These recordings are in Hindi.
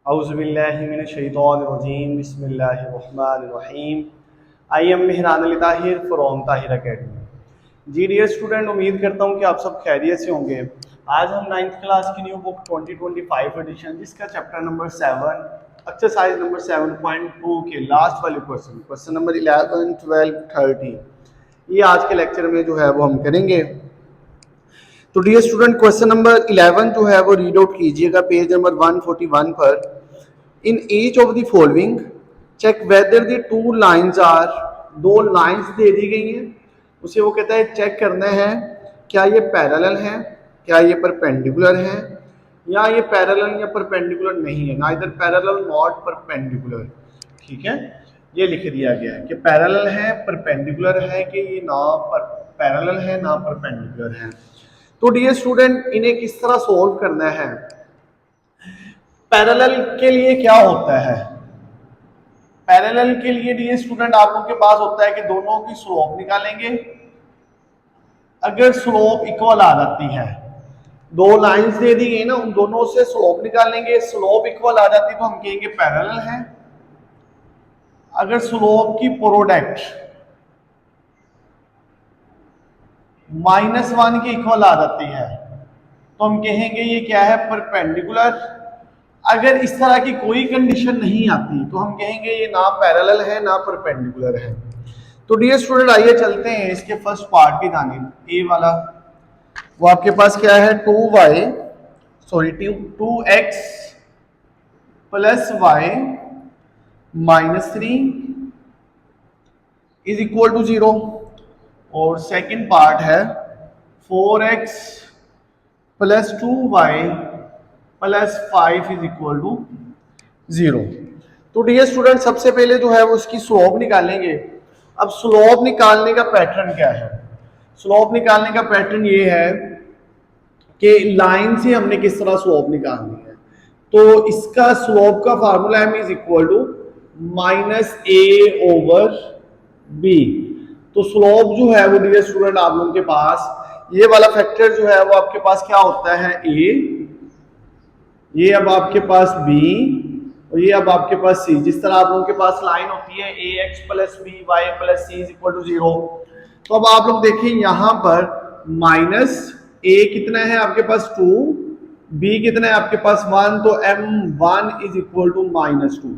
औज़ुबिल्लाहिमिनश्शैतानिर्रजीम बिस्मिल्लाहिर्रहमानिर्रहीम। I am Mehran Ali Tahir from Tahir academy. जी डियर स्टूडेंट, उम्मीद करता हूँ कि आप सब खैरियत से होंगे। आज हम 9th क्लास की न्यू बुक 2025 एडिशन जिसका चैप्टर नंबर 7 एक्सरसाइज नंबर 7.2 के लास्ट वाले क्वेश्चन नंबर 11, 12, 13 ये आज के लेक्चर में जो है वो हम करेंगे। तो डियर स्टूडेंट, क्वेश्चन नंबर 11 जो है वो रीड आउट कीजिएगा पेज नंबर 141 पर। In each of the following check whether the two lines are, दो लाइंस दे दी गई हैं, उसे वो कहता है चेक करना है क्या ये पैरेलल है, क्या ये परपेंडिकुलर है, या ये पैरेलल या परपेंडिकुलर नहीं है, नाइदर पैरेलल नॉट परपेंडिकुलर। ठीक है, ये लिख दिया गया है कि पैरेलल है, परपेंडिकुलर है, कि ये ना पैरेलल है ना परपेंडिकुलर है। तो डियर स्टूडेंट, इन्हें किस तरह सोल्व करना है। पैरेलल के लिए क्या होता है, पैरेलल के लिए डियर स्टूडेंट आप लोगों के पास होता है कि दोनों की स्लोप निकालेंगे। अगर स्लोप इक्वल आ जाती है, दो लाइंस दे दी गई ना, उन दोनों से स्लोप निकालेंगे, स्लोप इक्वल आ जाती तो हम कहेंगे पैरेलल है। अगर स्लोप की प्रोडक्ट -1 की इक्वल आ जाती है तो हम कहेंगे ये क्या है, परपेंडिकुलर। अगर इस तरह की कोई कंडीशन नहीं आती तो हम कहेंगे ये ना पैरेलल है ना परपेंडिकुलर है। तो डियर स्टूडेंट, आइए चलते हैं इसके फर्स्ट पार्ट की जानिब। ए वाला वो आपके पास क्या है, 2x plus y -3 is equal to 0। और सेकंड पार्ट है 4x plus 2y plus 5 is equal to 0। तो डियर स्टूडेंट, सबसे पहले जो है वो उसकी स्लोप निकालेंगे। अब स्लोप निकालने का पैटर्न क्या है, स्लोप निकालने का पैटर्न ये है कि लाइन से हमने किस तरह स्लोप निकालनी है। तो इसका स्लोप का फार्मूला है इज इक्वल टू -a/b। तो स्लोप जो है वो डियर स्टूडेंट आप लोगों के पास ये वाला फैक्टर जो है वो आपके पास क्या होता है, a, ये अब आपके पास b और ये अब आपके पास c। जिस तरह आप लोगों के पास लाइन होती है ax plus b y plus c is equal to 0। तो अब आप लोग देखें यहां पर -a कितना है आपके पास 2, b कितना है आपके पास 1, तो m1 इज इक्वल टू -2।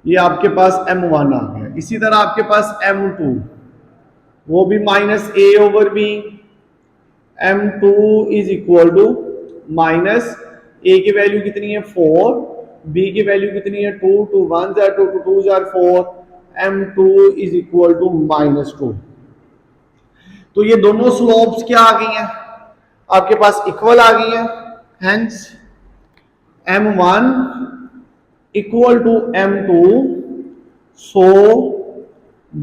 ये आपके पास m1 आ गया। इसी तरह आपके पास m2 वो भी -a/b, m2 is equal to a की वैल्यू कितनी है 4, b की वैल्यू कितनी है 2, 2 1 जार 2, 2 2 जार 4, m2 इज इक्वल टू -2। तो ये दोनों स्लोप्स क्या आ गई हैं आपके पास, इक्वल आ गई हैं। Hence m1 equal to m2, so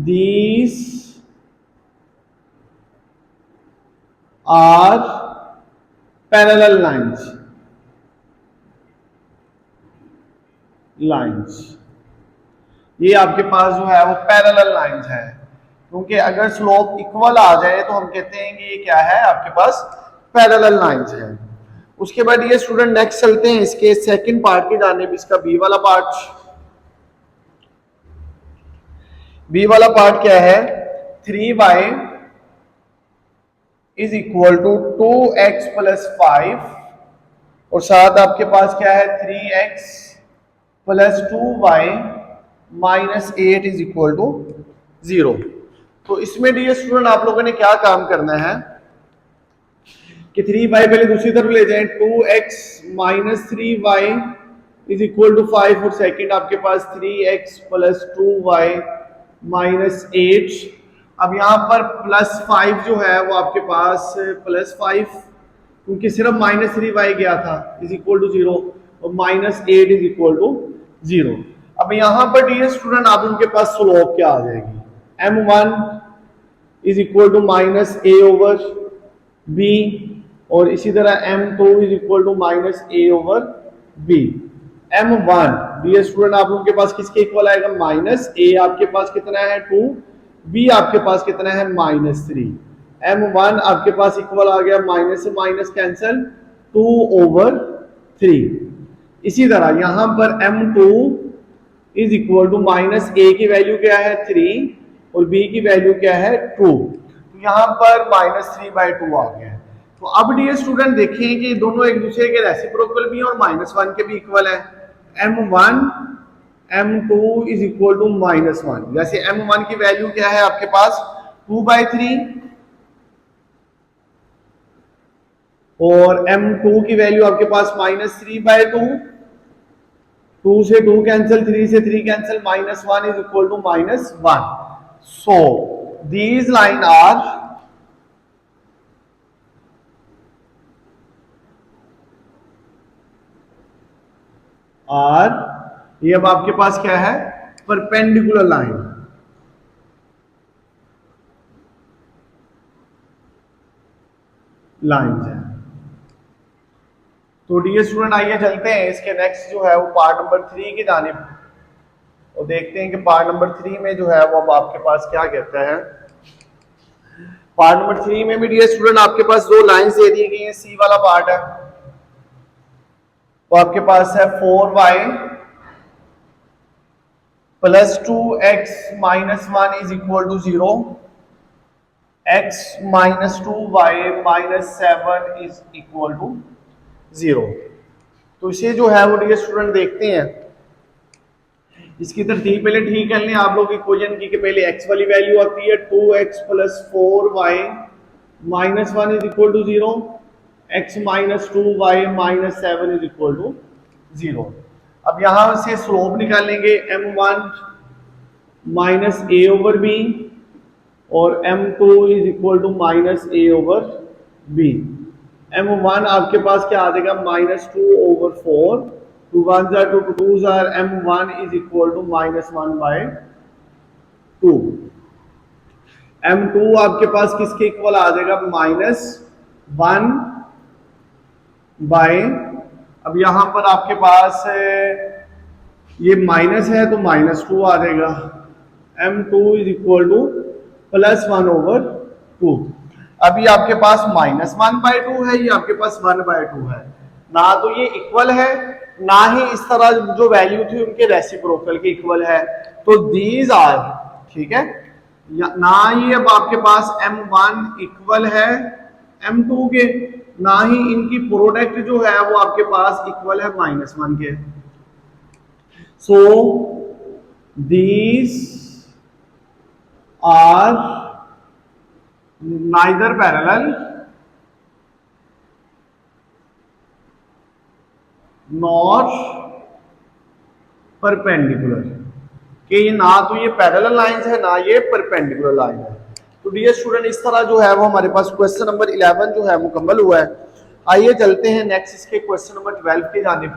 these are parallel lines। ये आपके पास जो है वो पैरेलल लाइंस है, क्योंकि अगर स्लोप इक्वल आ जाए तो हम कहते हैं कि ये क्या है आपके पास पैरेलल लाइंस है। उसके बाद ये स्टूडेंट नेक्स्ट चलते हैं इसके सेकंड पार्ट की जानिब। इसका बी वाला पार्ट, बी वाला पार्ट क्या है, 3y is equal to 2x plus 5 और साथ आपके पास क्या है 3x plus 2y minus 8 is equal to 0। तो इसमें डियर स्टूडेंट आप लोगों ने क्या काम करना है कि 3y पहले दूसरी तरफ ले जाएं, 2x minus 3y is equal to 5 और सेकंड आपके पास 3x प्लस 2y माइनस 8। अब यहाँ पर +5 जो है वो आपके पास +5 क्योंकि सिर्फ -3y गया था इज इक्वल टू 0 और -8 इज इक्वल टू 0। अब यहाँ पर डियर स्टूडेंट आप उनके पास स्लोप क्या आ जाएगी, m1 is equal to -a/b और इसी तरह m2 is equal to -a/b। m1 dear student आप लोगों के पास किसके इक्वल आएगा, -a आपके पास कितना है 2, b आपके पास कितना है -3, m1 आपके पास इक्वल आ गया माइनस से माइनस कैंसिल 2/3। इसी तरह यहां पर m2 is equal to minus a की वैल्यू क्या है 3 और बी की वैल्यू क्या है 2, तो यहां पर -3/2 आ गया है। तो अब डियर स्टूडेंट देखें कि दोनों एक दूसरे के रेसिप्रोकल भी हैं और -1 के भी इक्वल है। m1 m2 is equal to -1, जैसे m1 की वैल्यू क्या है आपके पास 2/3 और m2 की वैल्यू आपके पास -3/2, 2 से 2 कैंसिल, 3 से 3 cancel, -1 is equal to -1। So these line are ये अब आपके पास क्या है परपेंडिकुलर लाइन लाइंस है। तो डियर स्टूडेंट आइए चलते हैं इसके नेक्स्ट जो है वो पार्ट नंबर 3 की जानिब और देखते हैं कि पार्ट नंबर 3 में जो है वो अब आपके पास क्या कहता है। पार्ट नंबर 3 में भी डियर स्टूडेंट आपके पास दो लाइंस दे दी गई हैं, सी वाला पार्ट है तो आपके पास है 4y plus 2x minus 1 is equal to 0, x minus 2y minus 7 is equal to 0। तो इसे जो है वो डियर स्टूडेंट देखते हैं, इसकी तरतीब पहले ठीक कर लें आप लोग इक्वेशन की कि पहले x वाली वैल्यू आती है 2x plus 4y minus 1 is equal to 0, x minus 2y minus 7 is equal to 0। अब यहां से स्लोप निकालेंगे m1 minus a over b और m2 is equal to minus a over b। m1 आपके पास क्या आ जाएगा -2 over 4, 2 1s are 2, 2 2s are m1 is equal to -1/2। m2 आपके पास किसके इक्वल आ जाएगा -1 बाय, अब यहां पर आपके पास ये माइनस है तो -2 आ जाएगा, m2 is equal to +1 over 2। अभी आपके पास -1/2 है, ये आपके पास 1/2 है, ना तो ये इक्वल है ना ही इस तरह जो वैल्यू थी उनके रेसिप्रोकल के इक्वल है। तो दीज आर ठीक है ना, ये अब आपके पास m1 इक्वल है m2 के, ना ही इनकी प्रोडक्ट जो है वो आपके पास इक्वल है -1 के। So these are neither parallel nor perpendicular, कि ये ना तो ये पैरेलल लाइंस है ना ये परपेंडिकुलर लाइन है। तो डियर स्टूडेंट इस तरह जो है वो हमारे पास क्वेश्चन नंबर 11 जो है मुकम्मल हुआ है। आइए चलते हैं नेक्स्ट इसके क्वेश्चन नंबर 12 की जानिब।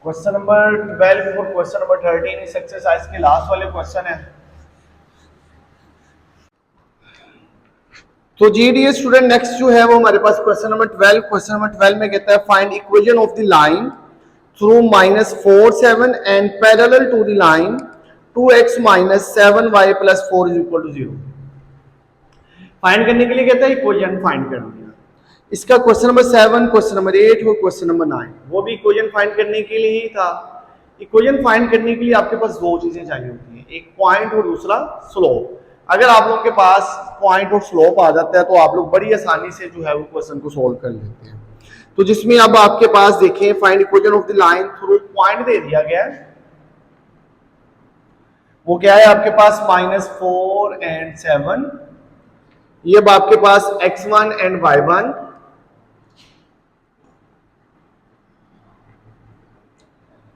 क्वेश्चन नंबर 12 और क्वेश्चन नंबर 13 इस एक्सरसाइज के लास्ट वाले क्वेश्चन है। तो जी डियर स्टूडेंट नेक्स्ट जो है वो हमारे पास क्वेश्चन नंबर 12, क्वेश्चन नंबर 12 में कहता है find equation of the line through -4 7 and parallel to the line 2x minus 7y plus 4 is equal to 0। Find करने के लिए कहता है इक्वेशन फाइंड करनी है। इसका क्वेश्चन नंबर 7, क्वेश्चन नंबर 8 और क्वेश्चन नंबर 9 वो भी इक्वेशन फाइंड करने के लिए ही था। इक्वेशन फाइंड करने के लिए आपके पास दो चीजें चाहिए होती हैं, एक पॉइंट और दूसरा स्लोप। अगर आप लोग के पास पॉइंट और स्लोप आ जाता है तो आप लोग बड़ी आसानी से जो है वो क्वेश्चन को सोल्व कर लेते हैं। तो जिसमें अब आपके पास देखें find equation of the line through point दे दिया गया है, वो क्या है आपके पास -4 एंड 7, ये अब आपके पास x1 एंड y1,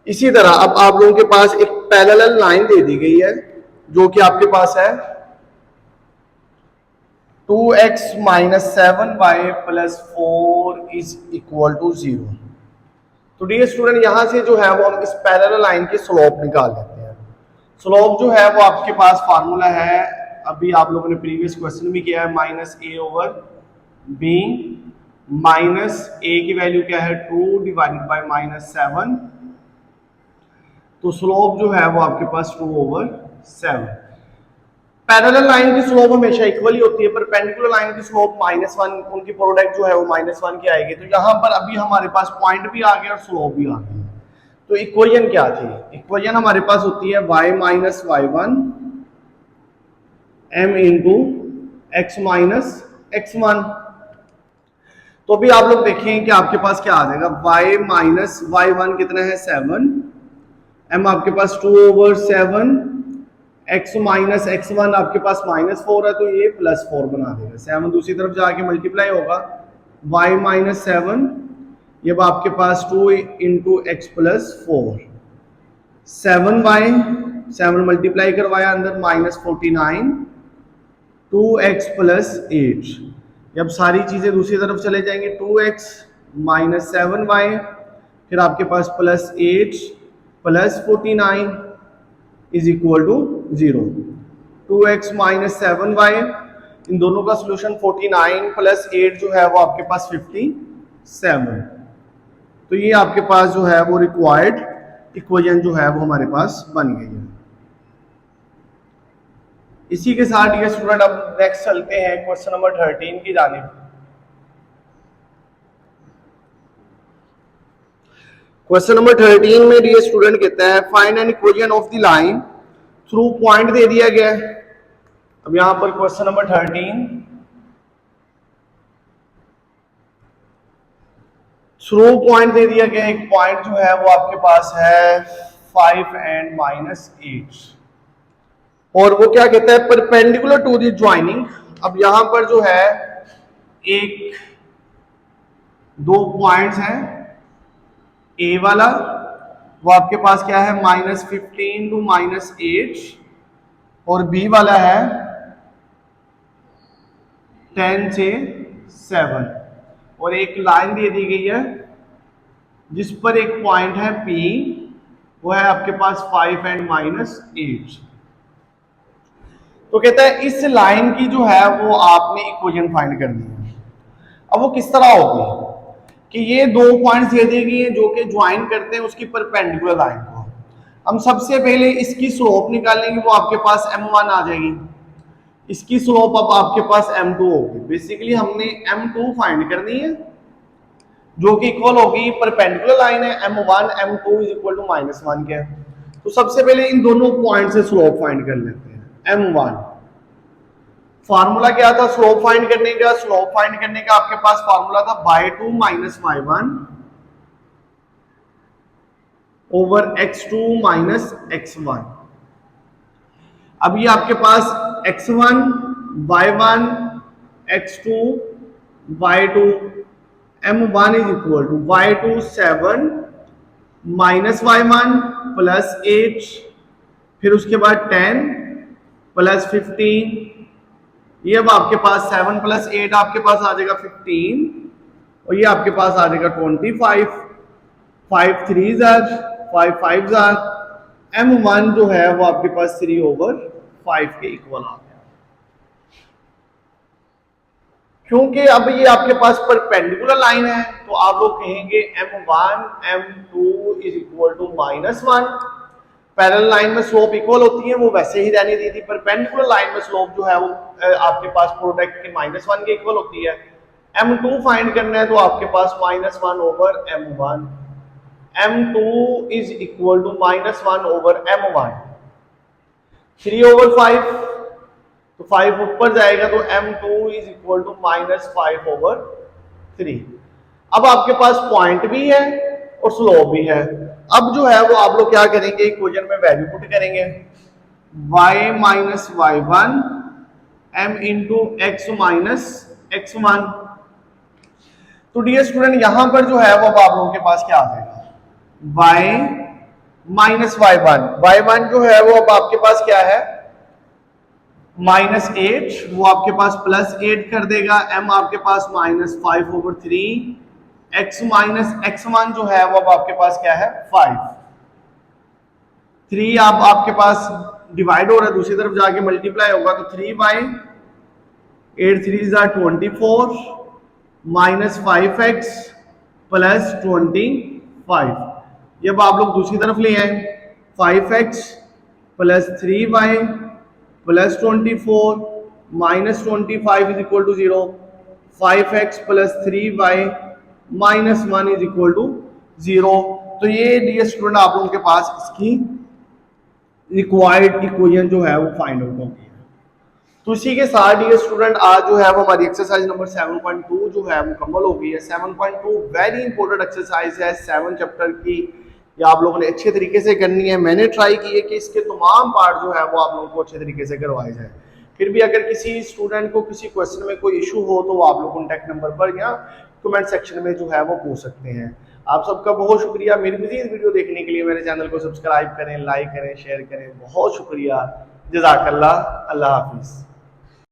इसी तरह अब आप लोगों के पास एक पैरेलल लाइन दे दी गई है जो कि आपके पास है 2x minus 7y plus 4 is equal to 0। तो डियर स्टूडेंट यहां से जो है वो हम इस पैरेलल लाइन की स्लोप निकाल लेते हैं। स्लोप जो है वो आपके पास फार्मूला है, अभी आप लोगों ने प्रीवियस क्वेश्चन भी किया है, -a over b minus a की वैल्यू क्या है 2 डिवाइडेड बाय -7, तो स्लोप जो है वो आपके पास 2 ओवर 7। पैरेलल लाइन की स्लोप हमेशा इक्वल ही होती है, परपेंडिकुलर लाइन की स्लोप -1, उनकी प्रोडक्ट जो है वो -1 की आएगी। तो यहाँ पर अभी हमारे पास पॉइंट भी आ गया और स्लोप भी आ गई। तो इक्वेशन क्या थी? इक्वेशन हमारे पास होती है y minus y1 m into x minus x1। तो अभी आप लोग देखें कि आपके पास क्या आ जाएगा, y माइनस y1 कितना है 7, m आपके पास 2/7, x माइनस x1 आपके पास -4 है, तो ये +4 बना देगा। 7 दूसरी तरफ जाके मल्टीप्लाई होगा, y माइनस 7, ये आपके पास 2 into x plus 4, 7y, 7 multiply करवाया अंदर, -49, 2x प्लस 8। जब सारी चीजें दूसरी तरफ चले जाएंगे, 2x माइनस 7y, फिर आपके पास +8 plus 49 is equal to 0। 2x minus 7y, इन दोनों का सोल्यूशन 49 प्लस 8 जो है वो आपके पास 57। तो ये आपके पास जो है वो रिक्वायर्ड इक्वेशन जो है वो हमारे पास बन गई है। इसी के साथ ये स्टूडेंट अब नेक्स्ट चलते हैं क्वेश्चन नंबर 13 की जानिब। क्वेश्चन नंबर 13 में ये स्टूडेंट कहता है find an equation of the line through point दे दिया गया है। अब यहां पर क्वेश्चन नंबर 13 थ्रू पॉइंट दे दिया गया। एक पॉइंट जो है वो आपके पास है 5 एंड -8 और वो क्या कहता है परपेंडिकुलर टू द ज्वाइनिंग। अब यहां पर जो है एक दो पॉइंट्स हैं, ए वाला वो आपके पास क्या है -15 टू -8 और बी वाला है 10 से 7 और एक लाइन दे दी गई है जिस पर एक पॉइंट है P, वो है आपके पास 5 एंड -8। तो कहता है इस लाइन की जो है वो आपने इक्वेशन फाइंड करनी है। अब वो किस तरह होगी कि ये दो पॉइंट्स दे दी गई हैं जो कि ज्वाइन करते हैं उसकी परपेंडिकुलर लाइन को। हम सबसे पहले इसकी स्लोप निकालेंगे, वो आपके पास m1 आ जाएगी। इसकी स्लोप अब आपके पास m2 होगी। बेसिकली हमने m2 फाइंड करनी है जो कि इक्वल होगी, परपेंडिकुलर लाइन है m1 m2 is equal to -1 के। तो सबसे पहले इन दोनों पॉइंट से स्लोप फाइंड कर लेते हैं। m1 फार्मूला क्या था स्लोप फाइंड करने का? स्लोप फाइंड करने का आपके पास फार्मूला था y2 minus y1 over x2 minus x1। अब ये आपके पास x1 y1 x2 y2 m1 is equal to y2 7 minus y1 plus 8, फिर उसके बाद 10 प्लस 15, ये अब आपके पास 7 प्लस 8 आपके पास आ जाएगा 15 और ये आपके पास आ जाएगा 25। 5 3 5 5 m1 जो है वो आपके पास 3/5 के इक्वल आ गया। क्योंकि अब ये आपके पास परपेंडिकुलर लाइन है तो आप लोग कहेंगे m1 m2 is equal to -1। Parallel line में स्लोप इक्वल होती है, वो वैसे ही रहने दी थी। परपेंडिकुलर लाइन में स्लोप जो है वो आपके पास प्रोडक्ट के -1 के इक्वल होती है। m2 फाइंड करना है तो आपके पास -1 over m1, m2 is equal to -1 over m1, 3/5, तो 5 ऊपर जाएगा तो m2 इज इक्वल टू -5/3। अब आपके पास पॉइंट भी है और स्लोप भी है। अब जो है वो आप लोग क्या करेंगे, इक्वेशन में वैल्यू पुट करेंगे y minus y1 m into x minus x1। तो डियर स्टूडेंट यहां पर जो है वो अब आप लोगों के पास क्या आ जाएगा y माइनस y1 जो है वो अब आपके पास क्या है -8, वो आपके पास +8 कर देगा। m आपके पास -5/3, x माइनस x1 जो है वो अब आपके पास क्या है 5। 3 अब आपके पास डिवाइड हो रहा है, दूसरी तरफ जाके मल्टीप्लाई होगा तो 3/8 3 = 24 माइनस 5x प्लस 25। जब आप लोग दूसरी तरफ ले आए 5x plus 3y plus 24 minus 25 is equal to 0, 5x plus 3y minus 1 is equal to 0। तो ये डियर स्टूडेंट आप लोगों के पास इसकी रिक्वायर्ड इक्वेशन जो है वो फाइंड आउट होगी। तो इसी के साथ डियर स्टूडेंट आज जो है वो हमारी एक्सरसाइज नंबर 7.2 जो है मुकम्मल हो गई है। 7.2 वेरी इंपॉर्टेंट एक्सरसाइज है 7 चैप्टर की, ये आप लोगों ने अच्छे तरीके से करनी है। मैंने ट्राई की है कि इसके तमाम पार्ट जो है वो आप लोगों को अच्छे तरीके से करवाए जाए। फिर भी अगर किसी स्टूडेंट को किसी क्वेश्चन में कोई इशू हो तो वो आप लोग कॉन्टैक्ट नंबर पर या कमेंट सेक्शन में जो है वो पूछ सकते हैं। आप सबका बहुत शुक्रिया। मेरी मज़ीद वीडियो देखने के लिए मेरे चैनल को सब्सक्राइब करें, लाइक करें, शेयर करें। बहुत शुक्रिया। जज़ाकल्लाह। अल्लाह हाफिज़।